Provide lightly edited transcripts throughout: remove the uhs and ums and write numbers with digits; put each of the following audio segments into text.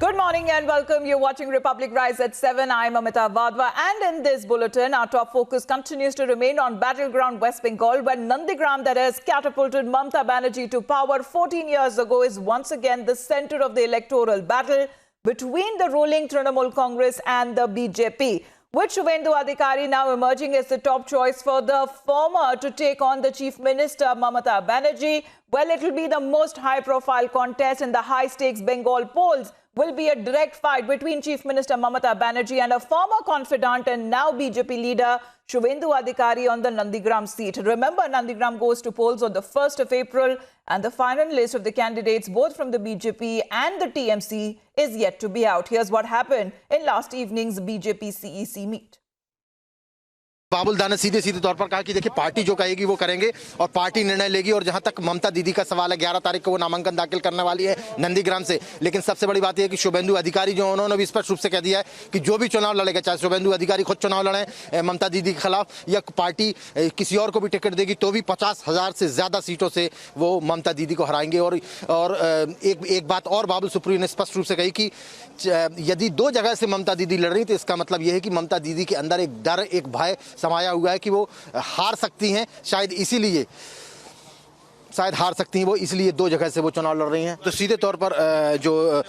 Good morning and welcome. You're watching Republic Rise at 7. I'm Amita Vadva, and in this bulletin, our top focus continues to remain on battleground West Bengal, where Nandigram, that has catapulted Mamata Banerjee to power 14 years ago, is once again the center of the electoral battle between the ruling Trinamool Congress and the BJP. With Shubhendu Adhikari now emerging as the top choice for the former to take on the Chief Minister Mamata Banerjee. Well, it will be the most high-profile contest in the high-stakes Bengal polls. Will be a direct fight between Chief Minister Mamata Banerjee and a former confidant and now BJP leader Shubhendu Adhikari on the Nandigram seat. Remember, Nandigram goes to polls on the 1st of April, and the final list of the candidates, both from the BJP and the TMC, is yet to be out. Here's what happened in last evening's BJP CEC meet. बाबुल दाने सीधे सीधे तौर पर कहा कि देखिए party जो कहेगी वो करेंगे और पार्टी निर्णय लेगी। और जहां तक ममता दीदी का सवाल है, 11 तारीख को वो नामांकन दाखिल करने वाली है नंदीग्राम से। लेकिन सबसे बड़ी बात यह है कि शुभेंदु अधिकारी जो उन्होंने भी स्पष्ट रूप से कह दिया है कि जो भी चुनाव लड़ेगा, चाहे शुभेंदु अधिकारी खुद चुनाव लड़े ममता दीदी के खिलाफ या पार्टी किसी और को भी टिकट देगी, तो भी 50,000 से ज्यादा सीटों से वो ममता दीदी को हराएंगे। और एक बात और बाबुल सुप्रियो ने स्पष्ट रूप से कही कि यदि 2 जगह से ममता दीदी लड़ रही तो इसका मतलब यह है कि ममता दीदी के अंदर एक डर, एक भय समाया हुआ है कि वो हार सकती हैं। शायद हार सकती हैं वो, इसलिए 2 जगह से वो चुनाव लड़ रही हैं। तो सीधे तौर पर जो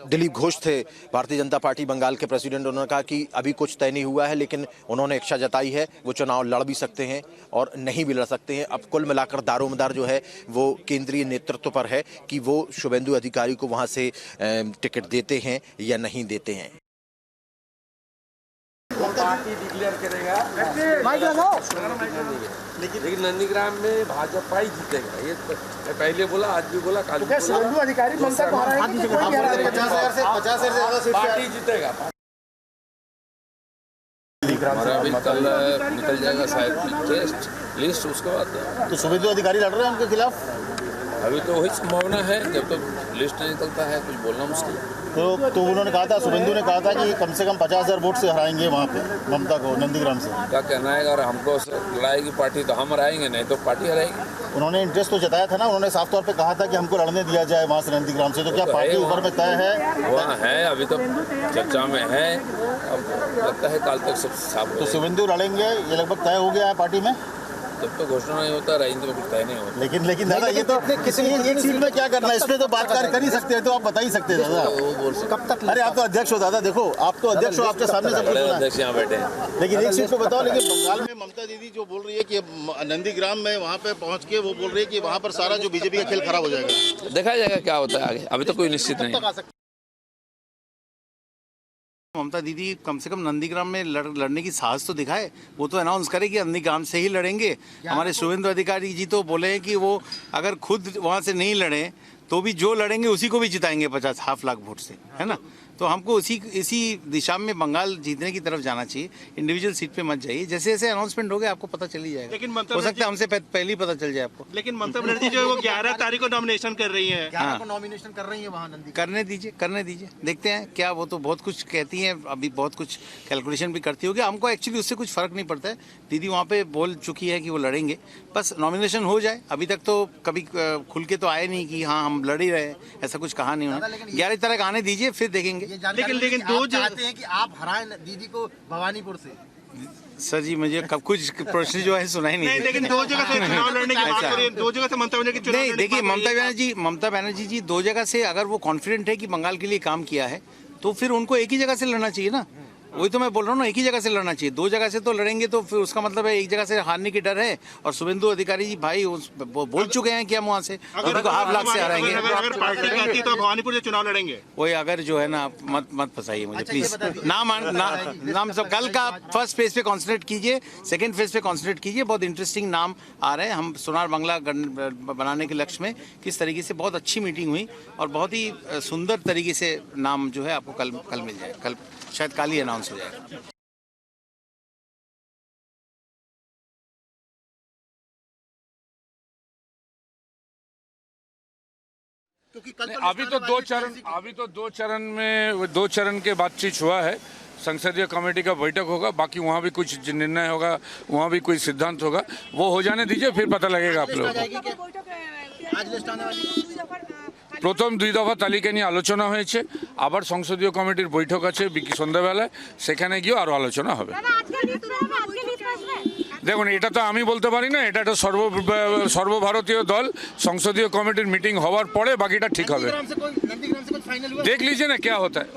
दिलीप घोष थे, भारतीय जनता पार्टी बंगाल के प्रेसिडेंट, उन्होंने कहा कि अभी कुछ तय नहीं हुआ है, लेकिन उन्होंने इच्छा जताई है वो चुनाव लड़ भी सकते हैं और नहीं भी लड़ सकते हैं। अब कुल मिलाकर दारोमदार जो है वो केंद्रीय नेतृत्व पर है कि वो शुभेंदु अधिकारी को वहां से टिकट देते हैं या नहीं देते हैं। पार्टी डिक्लेयर करेगा, लेकिन नंदीग्राम में भाजपा ही जीतेगा। ये तो मैं पहले बोला, आज भी बोला, कल भी बोला। अधिकारी ममता को हराएंगे, 50,000 से ज्यादा सीट पार्टी जीतेगा। हमारा अभी कल निकल जाएगा शायद लिस्ट, उसके बाद तो शुभेंदु अधिकारी लड़ रहे हैं उनके खिलाफ। अभी तो वही संभावना है, जब तक लिस्ट नहीं निकलता है कुछ बोलना मुश्किल। तो उन्होंने कहा था, शुभेंदु ने कहा था कि कम से कम 50,000 वोट से हराएंगे वहाँ पे ममता को नंदीग्राम से। क्या कहना है, अगर हमको लड़ाएगी पार्टी तो हम हराएंगे, नहीं तो पार्टी हराएगी। उन्होंने इंटरेस्ट तो जताया था ना, उन्होंने साफ तौर पे कहा था कि हमको लड़ने दिया जाए वहाँ से नंदीग्राम से। तो क्या पार्टी ऊपर में तय है? वहाँ है, अभी तो चर्चा में है, अब लगता है कल तक सब साफ। तो शुभेंदु लड़ेंगे, ये लगभग तय हो गया है पार्टी में। जब तो घोषणा नहीं होता, राजनीति में कुछ तय नहीं होता। लेकिन दादा, ये तो किसी एक सीट में क्या करना है, इसमें तो बात कर ही सकते हैं। तो आप बता ही सकते हैं दादा, वो बोल सकते। कब तक? अरे आप तो अध्यक्ष हो दादा, देखो आप तो अध्यक्ष हो, आपके सामने सब कुछ होना है। अध्यक्ष यहाँ बैठे हैं। लेकिन एक सीट पे बताओ, लेकिन बंगाल में ममता दीदी जो बोल रही है कि नंदीग्राम में वहाँ पे पहुँच के वो बोल रही है कि वहाँ पर सारा जो बीजेपी का खेल खराब हो जाएगा। देखा जाएगा क्या होता है आगे, अभी तो कोई निश्चित नहीं। ममता दीदी कम से कम नंदीग्राम में लड़ने की साहस तो दिखाए, वो तो अनाउंस करे कि नंदीग्राम से ही लड़ेंगे। हमारे शुभेंदु अधिकारी जी तो बोले हैं कि वो अगर खुद वहाँ से नहीं लड़े तो भी जो लड़ेंगे उसी को भी जिताएंगे 50 लाख वोट से, है ना। तो हमको इसी दिशा में बंगाल जीतने की तरफ जाना चाहिए। इंडिविजुअल सीट पे मत जाइए, जैसे जैसे अनाउंसमेंट हो गया आपको पता चल ही जाएगा। लेकिन हो सकता है हमसे पहले ही पता चल जाए आपको। लेकिन ममता बनर्जी जो है वो 11 तारीख को नॉमिनेशन कर रही है। 11 को नॉमिनेशन कर रही है वहाँ नंदी। करने दीजिए, देखते हैं क्या। वो तो बहुत कुछ कहती हैं, अभी बहुत कुछ कैलकुलेशन भी करती होगी। हमको एक्चुअली उससे कुछ फर्क नहीं पड़ता है। दीदी वहाँ पे बोल चुकी है कि वो लड़ेंगे, बस नॉमिनेशन हो जाए। अभी तक तो कभी खुल के तो आए नहीं कि हाँ हम लड़ ही रहे, ऐसा कुछ कहा नहीं उन्होंने। 11 तारीख आने दीजिए, फिर देखेंगे। लेकिन दो चाहते हैं कि आप हराएं दीदी को भवानीपुर से। सर जी, मुझे कब कुछ प्रश्न जो है सुनाई नहीं। लेकिन 2 जगह से चुनाव लड़ने की बात करें, 2 जगह से ममता बनर्जी की चुनाव। नहीं, देखिए ममता बनर्जी जी 2 जगह से अगर वो कॉन्फिडेंट है कि बंगाल के लिए काम किया है तो फिर उनको एक ही जगह से लड़ना चाहिए ना। वही तो मैं बोल रहा हूँ ना, एक ही जगह से लड़ना चाहिए। 2 जगह से तो लड़ेंगे तो फिर उसका मतलब है एक जगह से हारने की डर है। और शुभेंदु अधिकारी जी भाई बोल चुके हैं कि हम वहाँ से उनको 1.5 लाख से हारेंगे। अगर पार्टी कहती है तो भवानीपुर से चुनाव लड़ेंगे। वही अगर जो है ना, मत फंसाइए मुझे प्लीज। नाम सब कल का फर्स्ट फेज पे कॉन्सेंट्रेट कीजिए, सेकंड फेज पे कॉन्सेंट्रेट कीजिए। बहुत इंटरेस्टिंग नाम आ रहे हैं। हम सोनार बांग्ला बनाने के लक्ष्य में किस तरीके से बहुत अच्छी मीटिंग हुई और बहुत ही सुंदर तरीके से नाम जो है आपको कल मिल जाए। कल शायद कल ही अनाउंस हो जाएगा। अभी तो दो चरण के बातचीत हुआ है। संसदीय कमेटी का बैठक होगा, बाकी वहाँ भी कुछ निर्णय होगा, वहाँ भी कोई सिद्धांत होगा, वो हो जाने दीजिए, फिर पता लगेगा आप लोगों को। প্রথম 2 দফা তালিকা নিয়ে আলোচনা হয়েছে, আবার সংসদীয় কমিটির বৈঠক আছে সন্ধ্যাবেলায়, সেখানে গিয়েও আরও আলোচনা হবে। দেখুন, এটা তো আমি বলতে পারি না, এটা একটা সর্বভারতীয় দল সংসদীয় কমিটির মিটিং হওয়ার পরে বাকিটা ঠিক হবে। देख लीजिए ना क्या होता है।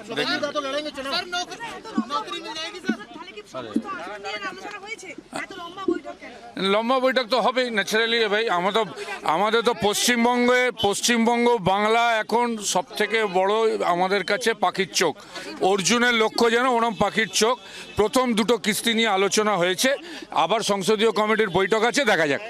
লম্বা বৈঠক তো হবেই ন্যাচারালি ভাই। আমাদের তো পশ্চিমবঙ্গ বাংলা এখন সব থেকে বড় আমাদের কাছে পাখির চোখ। অর্জুনের লক্ষ্য যেন ওরম পাখির চোখ। প্রথম দুটো কিস্তি নিয়ে আলোচনা হয়েছে, আবার সংসদীয় কমিটির বৈঠক আছে, দেখা যাক।